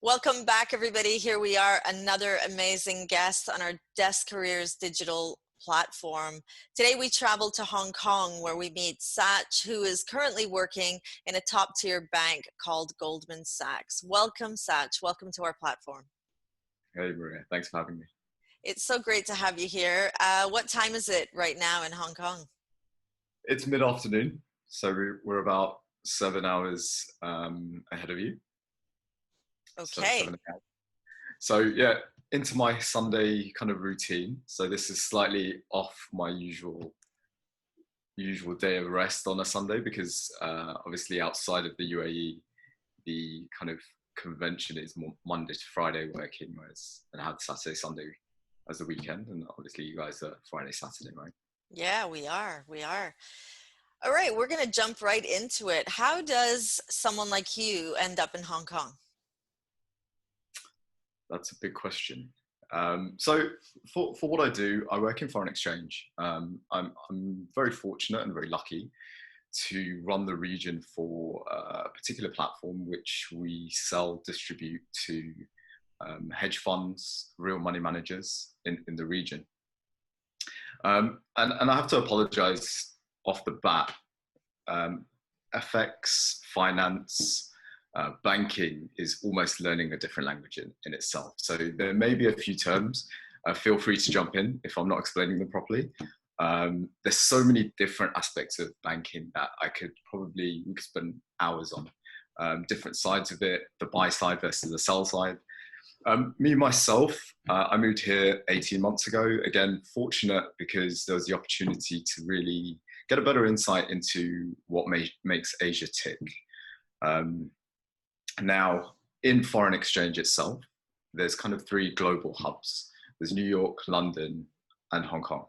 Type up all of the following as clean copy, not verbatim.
Welcome back, everybody. Here we are, another amazing guest on our Desk Careers digital platform. Today we travel to Hong Kong where we meet Sach, who is currently working in a top-tier bank called Goldman Sachs. Welcome, Sach. Welcome to our platform. Hey, Maria. Thanks for having me. It's so great to have you here. What time is it right now in Hong Kong? It's mid-afternoon, so we're about 7 hours ahead of you. Okay. So yeah, into my Sunday kind of routine. So this is slightly off my usual day of rest on a Sunday because obviously outside of the UAE, the kind of convention is more Monday to Friday working, whereas I have Saturday, Sunday as the weekend, and obviously you guys are Friday, Saturday, right? Yeah, we are. All right, we're going to jump right into it. How does someone like you end up in Hong Kong? That's a big question. So for what I do, I work in foreign exchange. I'm very fortunate and very lucky to run the region for a particular platform which we distribute to hedge funds, real money managers in the region. And I have to apologize off the bat. FX, finance, banking is almost learning a different language in itself. So there may be a few terms. Feel free to jump in if I'm not explaining them properly. There's so many different aspects of banking that we could spend hours on. Different sides of it, the buy side versus the sell side. Myself, I moved here 18 months ago. Again, fortunate because there was the opportunity to really get a better insight into what makes Asia tick. Now, in foreign exchange itself, there's kind of three global hubs. There's New York, London, and Hong Kong.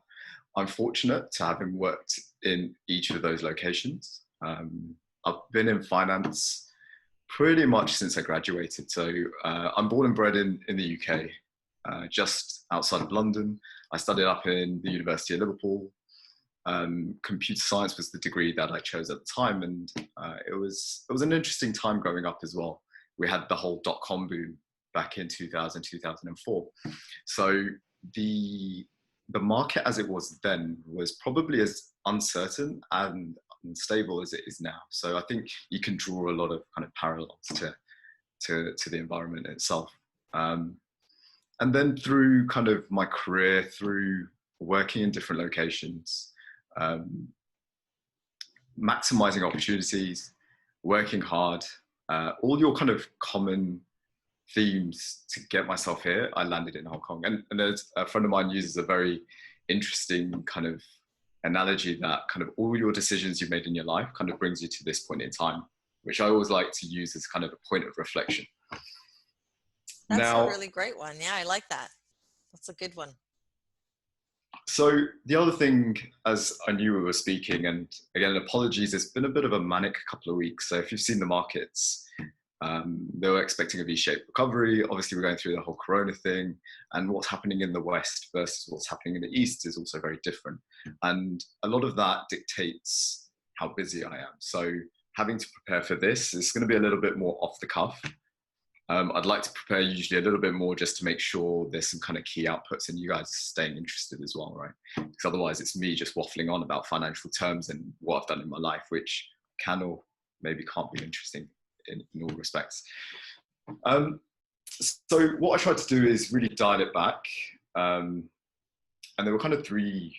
I'm fortunate to having worked in each of those locations. I've been in finance pretty much since I graduated. So I'm born and bred in the UK, just outside of London. I studied up in the University of Liverpool. Computer science was the degree that I chose at the time, and it was an interesting time growing up as well. We had the whole dot-com boom back in 2000, 2004. So the market as it was then was probably as uncertain and unstable as it is now. So I think you can draw a lot of kind of parallels to the environment itself. And then through kind of my career, through working in different locations, maximizing opportunities, working hard, all your kind of common themes to get myself here, I landed in Hong Kong. And there's a friend of mine uses a very interesting kind of analogy that kind of all your decisions you've made in your life kind of brings you to this point in time, which I always like to use as kind of a point of reflection. That's a really great one. Yeah, I like that. That's a good one. So the other thing, as I knew we were speaking, and again, apologies, it's been a bit of a manic couple of weeks. So if you've seen the markets, they were expecting a V-shaped recovery. Obviously, we're going through the whole Corona thing, and what's happening in the West versus what's happening in the East is also very different. And a lot of that dictates how busy I am. So having to prepare for this is going to be a little bit more off the cuff. I'd like to prepare usually a little bit more just to make sure there's some kind of key outputs and you guys staying interested as well, right? Because otherwise it's me just waffling on about financial terms and what I've done in my life, which can or maybe can't be interesting in all respects. So what I tried to do is really dial it back. And there were kind of three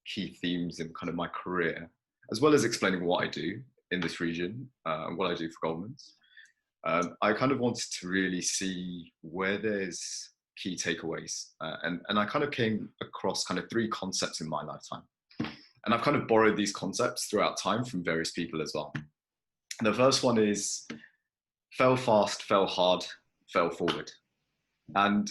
key themes in kind of my career, as well as explaining what I do in this region and what I do for Goldman's. I kind of wanted to really see where there's key takeaways. And I kind of came across kind of three concepts in my lifetime. And I've kind of borrowed these concepts throughout time from various people as well. The first one is fail fast, fail hard, fail forward. And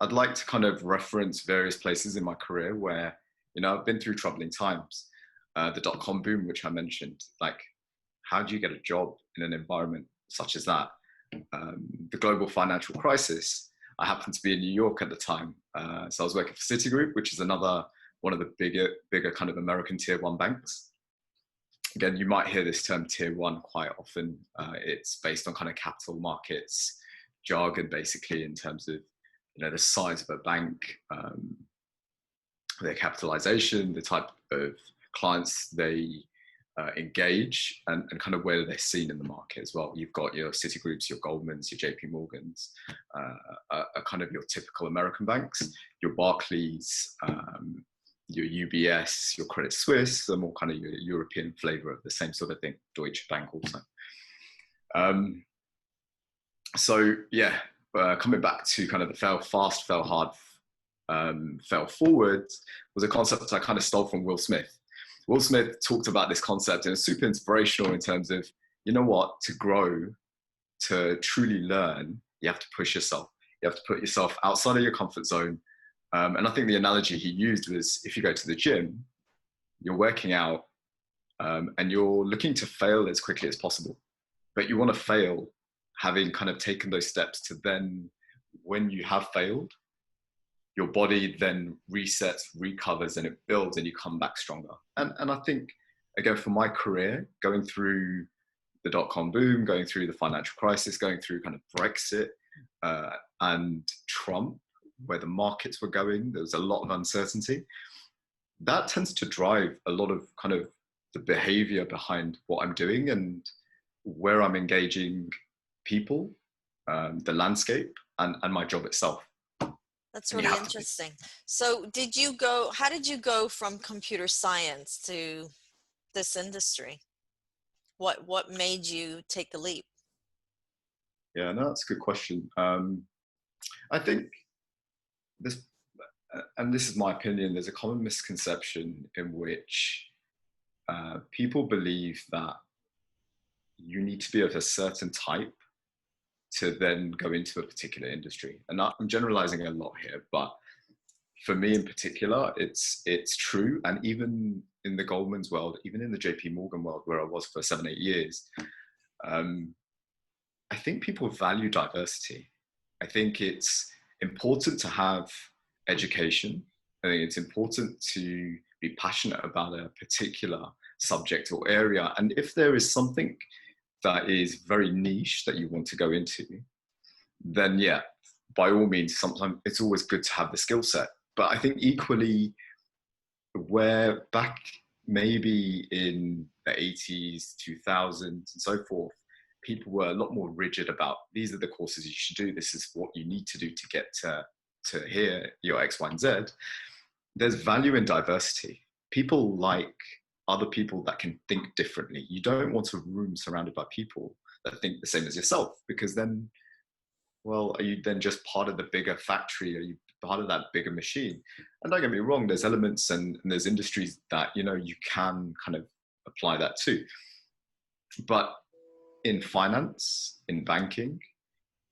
I'd like to kind of reference various places in my career where, you know, I've been through troubling times. The dot-com boom, which I mentioned, like, how do you get a job in an environment such as that? The global financial crisis. I happened to be in New York at the time. So I was working for Citigroup, which is another one of the bigger kind of American tier one banks. Again, you might hear this term tier one quite often. It's based on kind of capital markets, jargon basically in terms of, the size of a bank, their capitalization, the type of clients they engage, and kind of where they're seen in the market as well. You've got your Citigroups, your Goldmans, your JP Morgans, are kind of your typical American banks. Your Barclays, your UBS, your Credit Suisse, are more kind of your European flavor of the same sort of thing. Deutsche Bank also. So yeah, coming back to kind of the fail fast, fail hard, fail forward was a concept I kind of stole from Will Smith. Will Smith talked about this concept and it's super inspirational in terms of, to grow, to truly learn, you have to push yourself. You have to put yourself outside of your comfort zone. And I think the analogy he used was, if you go to the gym, you're working out and you're looking to fail as quickly as possible, but you want to fail having kind of taken those steps to then, when you have failed, your body then resets, recovers, and it builds and you come back stronger. And I think, again, for my career, going through the dot-com boom, going through the financial crisis, going through kind of Brexit and Trump, where the markets were going, there was a lot of uncertainty. That tends to drive a lot of kind of the behavior behind what I'm doing and where I'm engaging people, the landscape, and my job itself. That's really interesting. So how did you go from computer science to this industry? What made you take the leap? Yeah, no, that's a good question. I think this, and this is my opinion, there's a common misconception in which people believe that you need to be of a certain type to then go into a particular industry. And I'm generalizing a lot here, but for me in particular, it's true. And even in the Goldman's world, even in the JP Morgan world, where I was for 7-8 years, I think people value diversity. I think it's important to have education. I think it's important to be passionate about a particular subject or area. And if there is something that is very niche that you want to go into, then yeah, by all means, sometimes it's always good to have the skill set. But I think equally, where back maybe in the 80s, 2000s and so forth, people were a lot more rigid about, these are the courses you should do, this is what you need to do to get to here, your X, Y, and Z. There's value in diversity. People like other people that can think differently. You don't want a room surrounded by people that think the same as yourself, because then, well, are you then just part of the bigger factory? Are you part of that bigger machine? And don't get me wrong, there's elements and there's industries that, you can kind of apply that to. But in finance, in banking,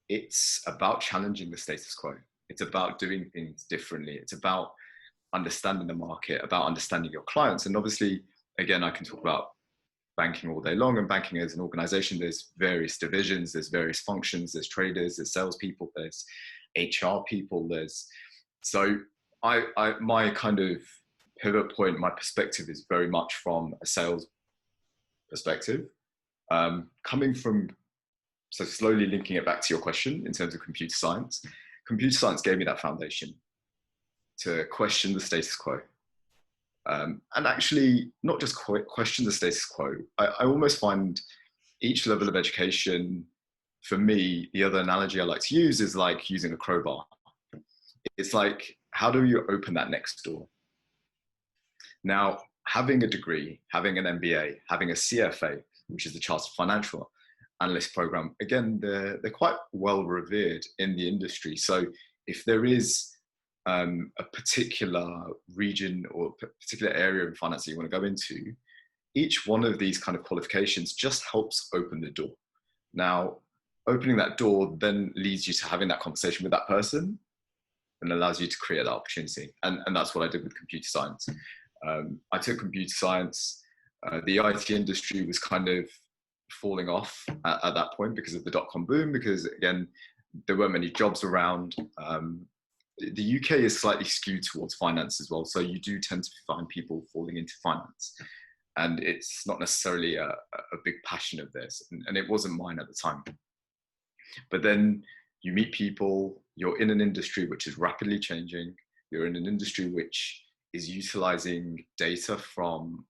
it's about challenging the status quo. It's about doing things differently. It's about understanding the market, about understanding your clients. And obviously, again, I can talk about banking all day long, and banking as an organization, there's various divisions, there's various functions, there's traders, there's salespeople, there's HR people, so my kind of pivot point, my perspective is very much from a sales perspective, coming from, so slowly linking it back to your question in terms of computer science gave me that foundation to question the status quo. And actually, not just question the status quo. I almost find each level of education, for me, the other analogy I like to use is like using a crowbar. It's like, how do you open that next door? Now, having a degree, having an MBA, having a CFA, which is the Chartered Financial Analyst program, again, they're quite well revered in the industry. So if there is a particular region or a particular area of finance that you want to go into, each one of these kind of qualifications just helps open the door. Now, opening that door then leads you to having that conversation with that person and allows you to create that opportunity. And that's what I did with computer science. I took computer science. The IT industry was kind of falling off at that point because of the dot-com boom, because again, there weren't many jobs around. The UK is slightly skewed towards finance as well. So you do tend to find people falling into finance. And it's not necessarily a big passion of theirs. And it wasn't mine at the time. But then you meet people, you're in an industry which is rapidly changing, you're in an industry which is utilizing data from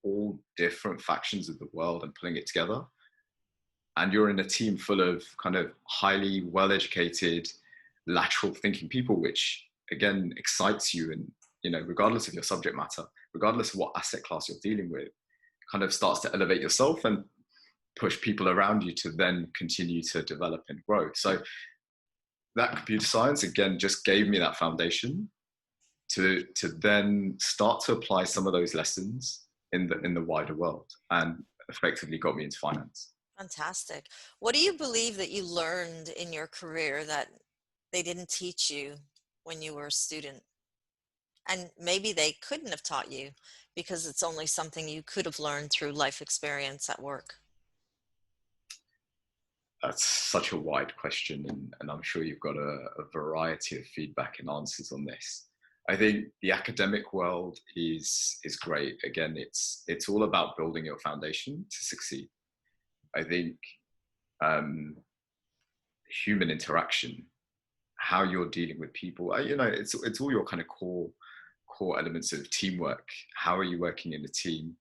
all different factions of the world and pulling it together. And you're in a team full of kind of highly well-educated, lateral thinking people, which again excites you. And, you know, regardless of your subject matter, regardless of what asset class you're dealing with, kind of starts to elevate yourself and push people around you to then continue to develop and grow. So that computer science, again, just gave me that foundation to then start to apply some of those lessons in the wider world, and effectively got me into finance. Fantastic. What do you believe that you learned in your career that they didn't teach you when you were a student? And maybe they couldn't have taught you because it's only something you could have learned through life experience at work. That's such a wide question, and I'm sure you've got a variety of feedback and answers on this. I think the academic world is great. Again, it's all about building your foundation to succeed. I think human interaction, how you're dealing with people, you know, it's all your kind of core elements of teamwork. How are you working in a team?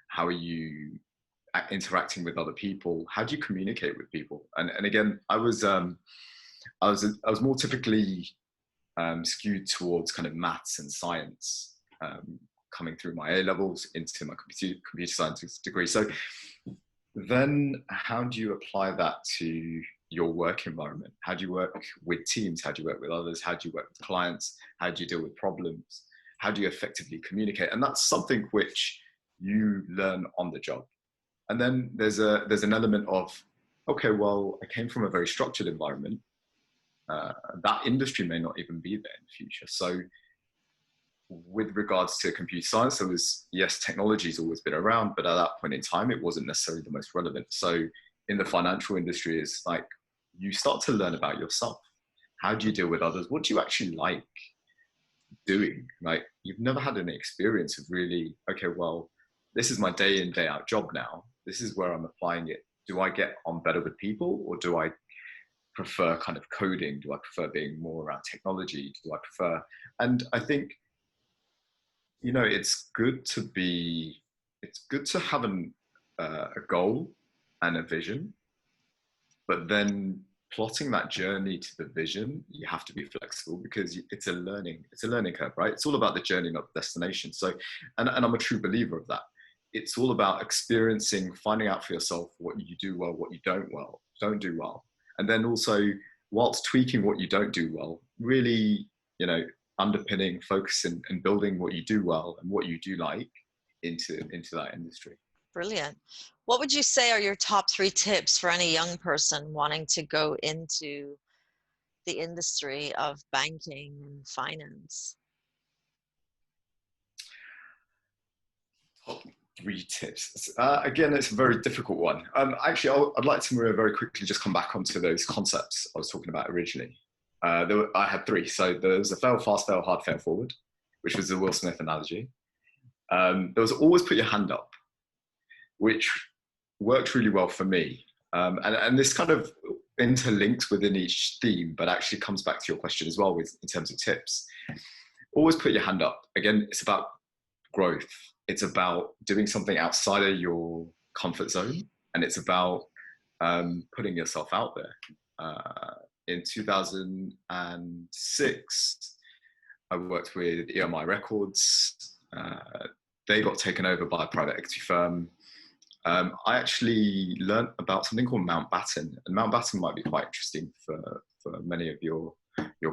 How are you interacting with other people? How do you communicate with people? And again, I was more typically skewed towards kind of maths and science, coming through my A levels into my computer science degree. So then how do you apply that to your work environment? How do you work with teams? How do you work with others? How do you work with clients? How do you deal with problems? How do you effectively communicate? And that's something which you learn on the job. And then there's an element of, okay, well, I came from a very structured environment. That industry may not even be there in the future. So with regards to computer science, there was, yes, technology's always been around, but at that point in time, it wasn't necessarily the most relevant. So in the financial industry, it's like you start to learn about yourself. How do you deal with others? What do you actually like doing? Like, you've never had any experience of really, okay, well, this is my day in, day out job now. This is where I'm applying it. Do I get on better with people, or do I prefer kind of coding? Do I prefer being more around technology? Do I prefer, and I think, you know, it's good to have a goal and a vision, but then plotting that journey to the vision, you have to be flexible, because it's a learning curve, right? It's all about the journey, not the destination. So, and I'm a true believer of that. It's all about experiencing, finding out for yourself what you do well, what you don't do well. And then also, whilst tweaking what you don't do well, really, you know, underpinning, focusing and building what you do well and what you do like into that industry. Brilliant. What would you say are your top 3 tips for any young person wanting to go into the industry of banking and finance? Top 3 tips. Again, it's a very difficult one. Actually, I'd like to, Maria, very quickly just come back onto those concepts I was talking about originally. I had 3. So there was a fail, fast fail, hard fail forward, which was the Will Smith analogy. There was always put your hand up, which worked really well for me. And this kind of interlinks within each theme, but actually comes back to your question as well in terms of tips. Always put your hand up. Again, it's about growth. It's about doing something outside of your comfort zone, and it's about putting yourself out there. In 2006, I worked with EMI Records. They got taken over by a private equity firm. I actually learned about something called Mountbatten, and Mountbatten might be quite interesting for many of your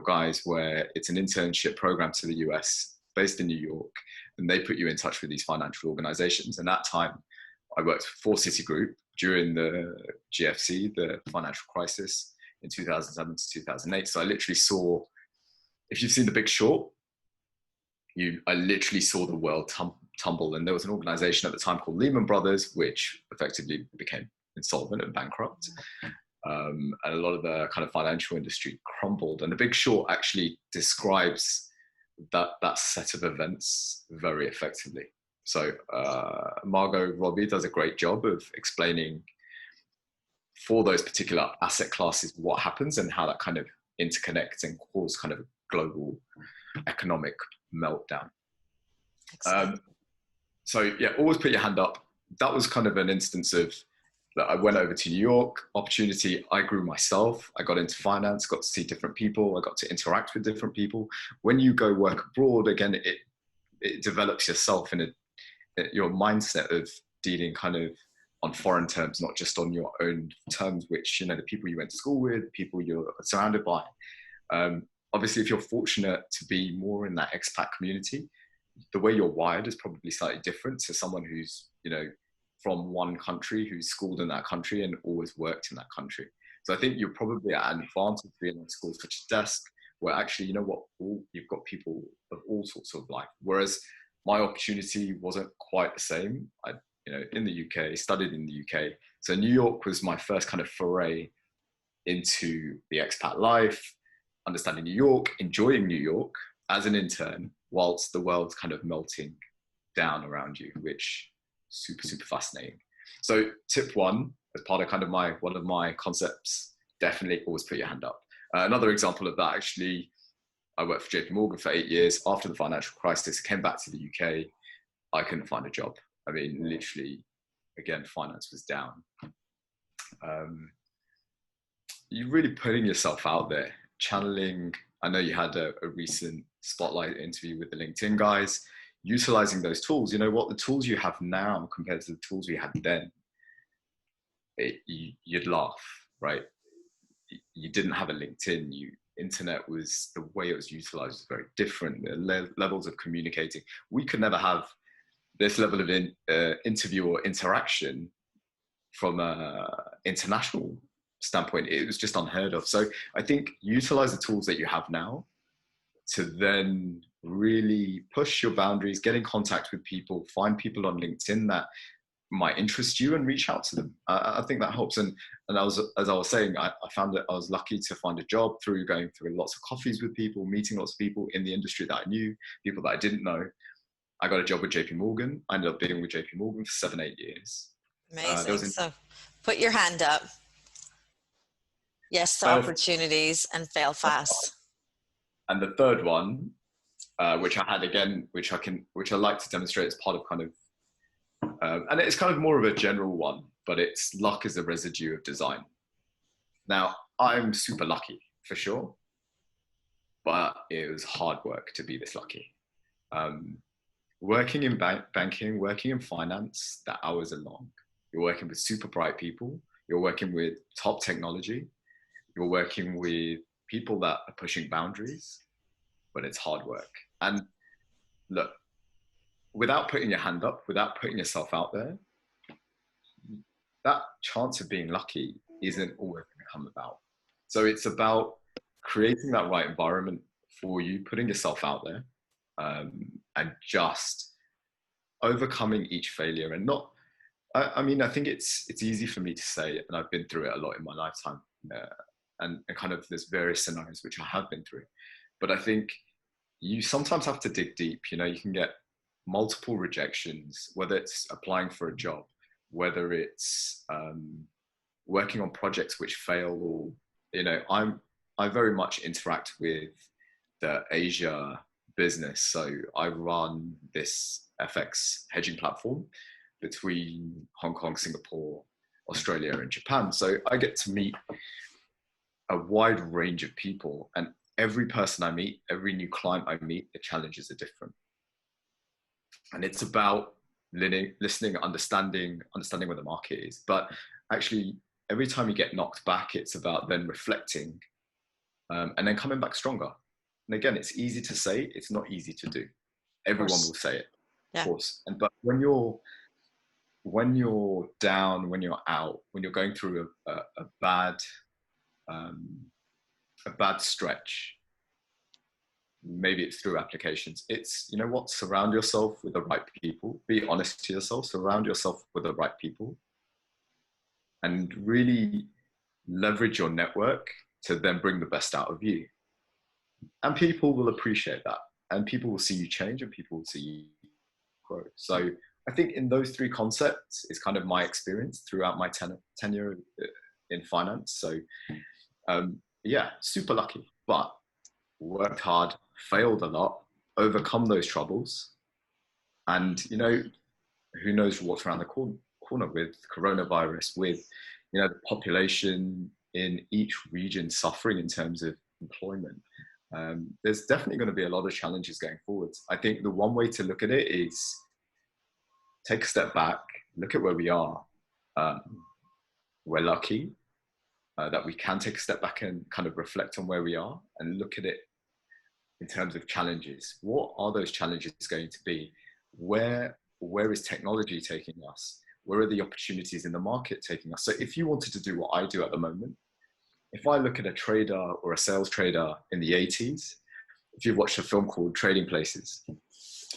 guys, where it's an internship program to the US, based in New York, and they put you in touch with these financial organizations. And that time, I worked for Citigroup during the GFC, the financial crisis in 2007 to 2008. So I literally saw, if you've seen The Big Short, I literally saw the world tumble. And there was an organization at the time called Lehman Brothers, which effectively became insolvent and bankrupt. And a lot of the kind of financial industry crumbled. And The Big Short actually describes that set of events very effectively. So Margot Robbie does a great job of explaining for those particular asset classes, what happens and how that kind of interconnects and cause kind of a global economic meltdown. So yeah, always put your hand up. That was kind of an instance of that. I went over to New York, opportunity. I grew myself. I got into finance, got to see different people. I got to interact with different people. When you go work abroad, again, it develops yourself in your mindset of dealing kind of on foreign terms, not just on your own terms, which, you know, the people you went to school with, people you're surrounded by. Obviously, if you're fortunate to be more in that expat community, the way you're wired is probably slightly different to someone who's, you know, from one country, who's schooled in that country and always worked in that country. So I think you're probably at an advantage being on schools such as Desk, where actually, you know what, you've got people of all sorts of life. Whereas my opportunity wasn't quite the same. I, you know, in the UK, studied in the UK. So New York was my first kind of foray into the expat life, understanding New York, enjoying New York as an intern, whilst the world's kind of melting down around you, which is super fascinating. So tip one, as part of kind of one of my concepts, definitely always put your hand up. Another example of that, actually, I worked for JP Morgan for 8 years. After the financial crisis, I came back to the UK. I couldn't find a job. I mean, literally, again, finance was down. You're really putting yourself out there, channeling. I know you had a recent spotlight interview with the LinkedIn guys, utilizing those tools. You know what, the tools you have now compared to the tools we had then, you'd laugh, right? You didn't have a LinkedIn. Internet was, the way it was utilized was very different. The levels of communicating, we could never have this level of interview or interaction from an international standpoint. It was just unheard of. So I think utilize the tools that you have now to then really push your boundaries, get in contact with people, find people on LinkedIn that might interest you and reach out to them. I think that helps. And as I was saying, I found that I was lucky to find a job through going through lots of coffees with people, meeting lots of people in the industry that I knew, people that I didn't know. I got a job with JP Morgan. I ended up being with JP Morgan for 7-8 years. Amazing. So put your hand up. Yes to opportunities and fail fast. And the third one, which I had again, which I like to demonstrate as part of kind of, and it's kind of more of a general one, but it's luck is a residue of design. Now, I'm super lucky for sure, but it was hard work to be this lucky. Working in banking, working in finance, the hours are long. You're working with super bright people. You're working with top technology. You're working with people that are pushing boundaries, but it's hard work. And look, without putting your hand up, without putting yourself out there, that chance of being lucky isn't always going to come about. So it's about creating that right environment for you, putting yourself out there, and just overcoming each failure. And not, I mean, I think it's easy for me to say, and I've been through it a lot in my lifetime, and kind of there's various scenarios which I have been through. But I think you sometimes have to dig deep. You know, you can get multiple rejections, whether it's applying for a job, whether it's working on projects which fail, or, you know, I very much interact with the Asia business. So I run this FX hedging platform between Hong Kong, Singapore, Australia, and Japan. So I get to meet a wide range of people, and every person I meet, every new client I meet, the challenges are different. And it's about listening, understanding where the market is. But actually, every time you get knocked back, it's about then reflecting, and then coming back stronger. And again, it's easy to say, it's not easy to do. Everyone will say it, of course. But when you're down, when you're out, when you're going through a bad stretch, maybe it's through applications, it's, you know what, surround yourself with the right people, be honest to yourself, surround yourself with the right people, and really leverage your network to then bring the best out of you. And people will appreciate that, and people will see you change, and people will see you grow. So I think in those three concepts is kind of my experience throughout my tenure in finance. So yeah, super lucky, but worked hard, failed a lot, overcome those troubles. And, who knows what's around the corner with coronavirus, with, the population in each region suffering in terms of employment. There's definitely going to be a lot of challenges going forwards. I think the one way to look at it is take a step back, look at where we are. We're lucky that we can take a step back and kind of reflect on where we are and look at it in terms of challenges. What are those challenges going to be? Where is technology taking us? Where are the opportunities in the market taking us? So if you wanted to do what I do at the moment, if I look at a trader or a sales trader in the 80s, if you've watched a film called Trading Places,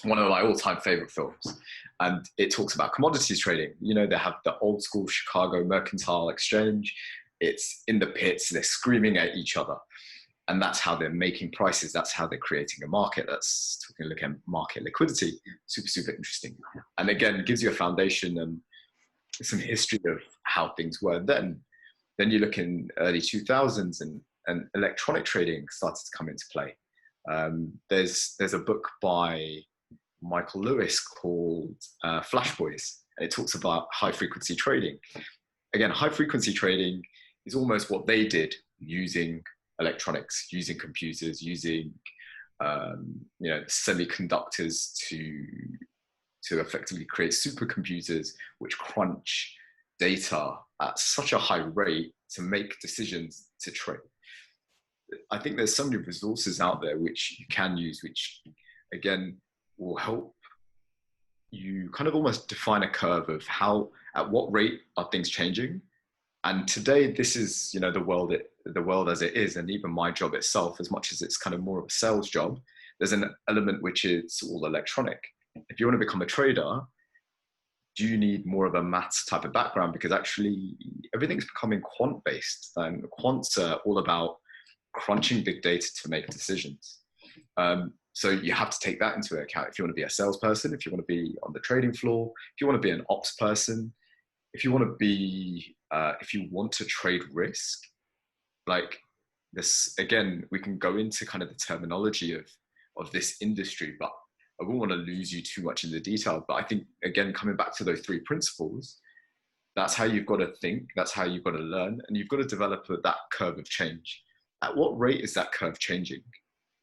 one of my all-time favorite films, and it talks about commodities trading. They have the old school Chicago Mercantile Exchange. It's in the pits, they're screaming at each other. And that's how they're making prices. That's how they're creating a market. That's talking look at market liquidity. Super, super interesting. And again, gives you a foundation and some history of how things were then. Then you look in early 2000s and electronic trading started to come into play. There's a book by Michael Lewis called Flash Boys, and it talks about high frequency trading. Again, high frequency trading is almost what they did using electronics, using computers, using semiconductors to effectively create supercomputers which crunch data at such a high rate to make decisions to trade. I think there's so many resources out there which you can use, which again will help you kind of almost define a curve of at what rate are things changing. And today, this is the world as it is, and even my job itself, as much as it's kind of more of a sales job, there's an element which is all electronic. If you want to become a trader, do you need more of a maths type of background? Because actually, everything's becoming quant based, and quants are all about crunching big data to make decisions. So you have to take that into account if you want to be a salesperson, if you want to be on the trading floor, if you want to be an ops person, if you want to trade risk. Like this, again, we can go into kind of the terminology of this industry, but I wouldn't want to lose you too much in the detail. But I think, again, coming back to those 3 principles, that's how you've got to think, that's how you've got to learn, and you've got to develop that curve of change. At what rate is that curve changing,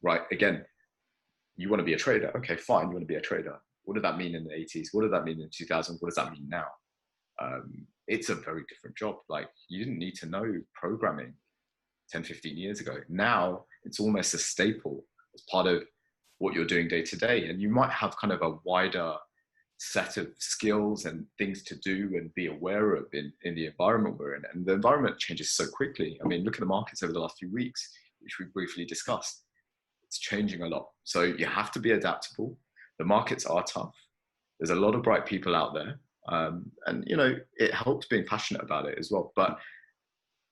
right? Again, you want to be a trader. Okay, fine, you want to be a trader. What did that mean in the 80s? What did that mean in 2000? What does that mean now? It's a very different job. Like, you didn't need to know programming 10, 15 years ago. Now it's almost a staple as part of what you're doing day to day. And you might have kind of a wider set of skills and things to do and be aware of in the environment we're in. And the environment changes so quickly. I mean, look at the markets over the last few weeks, which we briefly discussed. It's changing a lot. So you have to be adaptable. The markets are tough. There's a lot of bright people out there. And it helps being passionate about it as well. But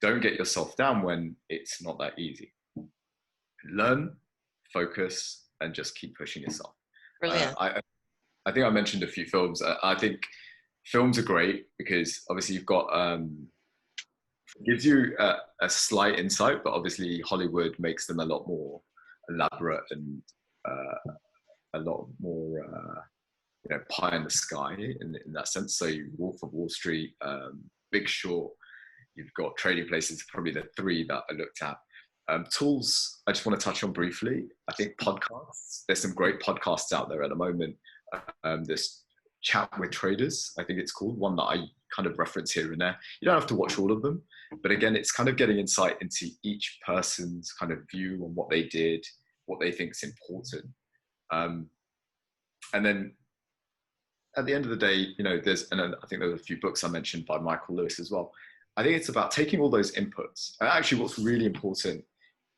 don't get yourself down when it's not that easy. Learn, focus, and just keep pushing yourself. Brilliant. I think I mentioned a few films. I think films are great because obviously you've got gives you a slight insight, but obviously Hollywood makes them a lot more elaborate and a lot more pie in the sky in that sense. So Wolf of Wall Street, Big Short, you've got Trading Places, probably the 3 that I looked at. Tools, I just want to touch on briefly. I think podcasts, there's some great podcasts out there at the moment. This Chat with Traders, I think it's called, one that I kind of reference here and there. You don't have to watch all of them, but again, it's kind of getting insight into each person's kind of view on what they did, what they think is important. And then at the end of the day, I think there's a few books I mentioned by Michael Lewis as well. I think it's about taking all those inputs. And actually, what's really important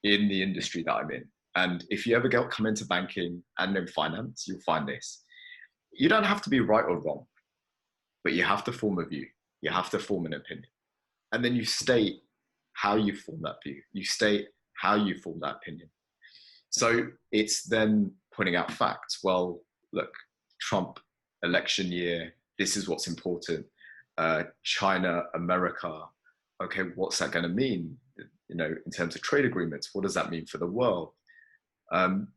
in the industry that I'm in, and if you ever come into banking and in finance, you'll find this. You don't have to be right or wrong, but you have to form a view. You have to form an opinion. And then you state how you form that view. You state how you form that opinion. So it's then pointing out facts. Well, look, Trump election year, this is what's important. China, America, okay, what's that going to mean? You know, in terms of trade agreements, what does that mean for the world? And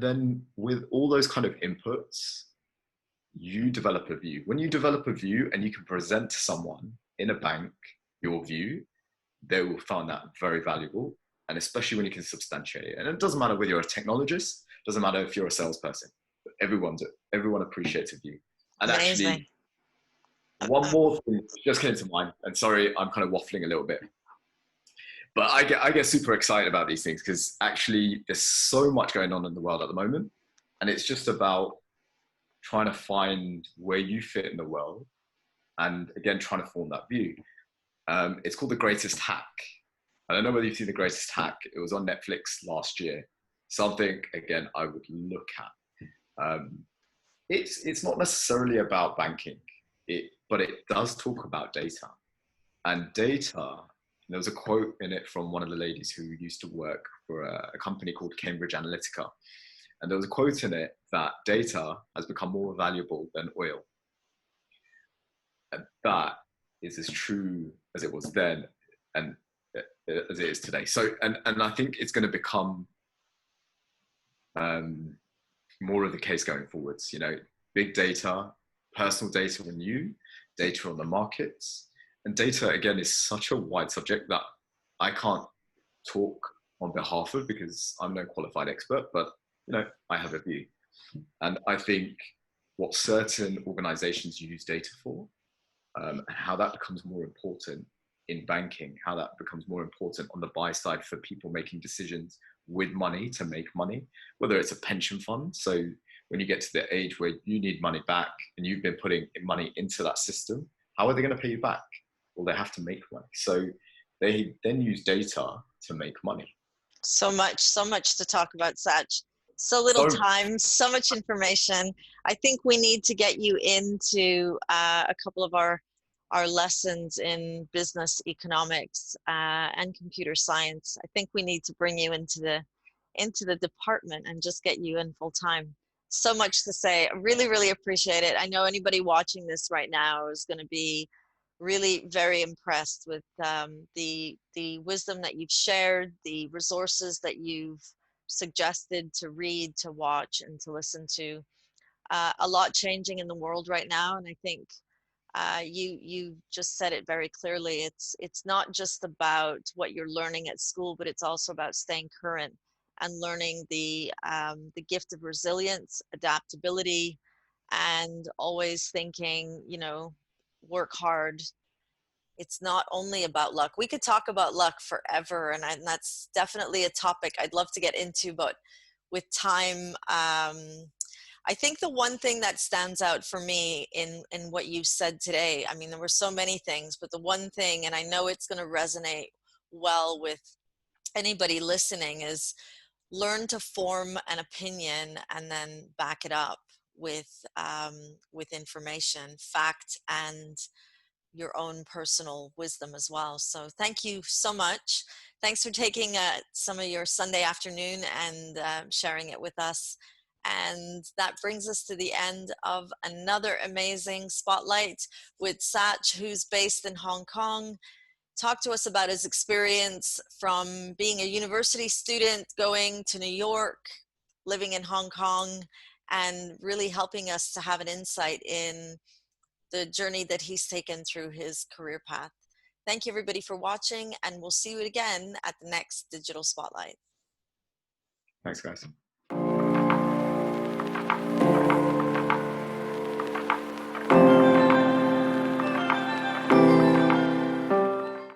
then with all those kind of inputs, you develop a view. When you develop a view and you can present to someone in a bank your view, they will find that very valuable. And especially when you can substantiate it. And it doesn't matter whether you're a technologist, doesn't matter if you're a salesperson. Everyone appreciates a view. And Amazing. actually, one more thing just came to mind. And sorry, I'm kind of waffling a little bit. But I get super excited about these things because actually there's so much going on in the world at the moment. And it's just about trying to find where you fit in the world and again, trying to form that view. It's called The Greatest Hack. I don't know whether you've seen The Greatest Hack. It was on Netflix last year. Something, again, I would look at. It's not necessarily about banking, but it does talk about data. And data, there was a quote in it from one of the ladies who used to work for a company called Cambridge Analytica. And there was a quote in it that data has become more valuable than oil. And that is as true as it was then and as it is today. So, and I think it's going to become more of the case going forwards. You know, big data, personal data on you, data on the markets. And data, again, is such a wide subject that I can't talk on behalf of because I'm no qualified expert, but, you know, I have a view. And I think what certain organizations use data for, and how that becomes more important in banking, how that becomes more important on the buy side for people making decisions with money to make money, whether it's a pension fund. So when you get to the age where you need money back and you've been putting money into that system, how are they going to pay you back? Well, they have to make money. So they then use data to make money. So much to talk about, Sach. So little time, so much information. I think we need to get you into a couple of our lessons in business economics and computer science. I think we need to bring you into the department and just get you in full time. So much to say. I really, really appreciate it. I know anybody watching this right now is going to be really very impressed with the wisdom that you've shared, the resources that you've suggested to read, to watch, and to listen to. A lot changing in the world right now, and I think you just said it very clearly. It's not just about what you're learning at school, but it's also about staying current and learning the gift of resilience, adaptability, and always thinking, you know, work hard. It's not only about luck. We could talk about luck forever, and that's definitely a topic I'd love to get into, but with time, I think the one thing that stands out for me in what you said today, I mean, there were so many things, but the one thing, and I know it's going to resonate well with anybody listening, is learn to form an opinion and then back it up with information, fact, and your own personal wisdom as well. So thank you so much. Thanks for taking some of your Sunday afternoon and sharing it with us. And that brings us to the end of another amazing spotlight with Sach, who's based in Hong Kong. Talk to us about his experience from being a university student, going to New York, living in Hong Kong, and really helping us to have an insight in the journey that he's taken through his career path. Thank you everybody for watching, and we'll see you again at the next Digital Spotlight. Thanks, guys.